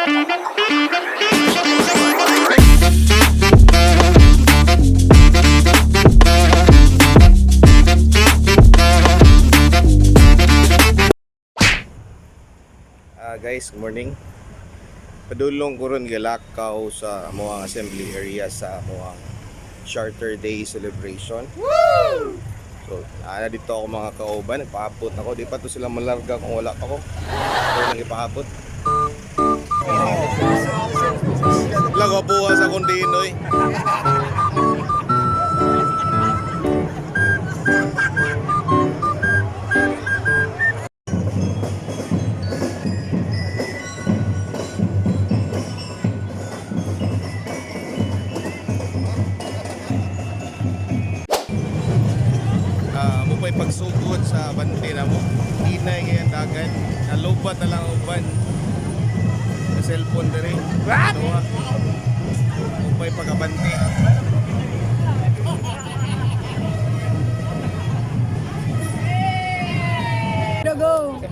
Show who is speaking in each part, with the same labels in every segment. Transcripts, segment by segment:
Speaker 1: Guys, good morning. Padulong ko ron galakaw sa muang assembly area sa muang Charter Day celebration. Woo! So, dito ako mga kauban, nagpahapot ako. Di pa to sila malarga kung wala ako. So, nang ipahapot. Lago po sa kundinoy. May pagsugod sa bante na mo hinay ngayon dagan nalubat na lang uban sa cellphone dere may pagabante.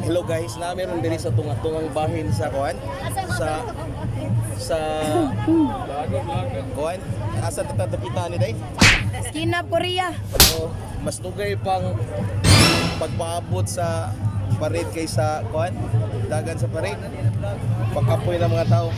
Speaker 1: Hello guys, na meron diri sa tunga-tungang bahin sa kuan sa kuan asa tatapita ni day
Speaker 2: Skina Korea.
Speaker 1: Mas tugay pang pagpaabot sa parade kaysa kuan dagan sa parade pagkapoy ng mga tao.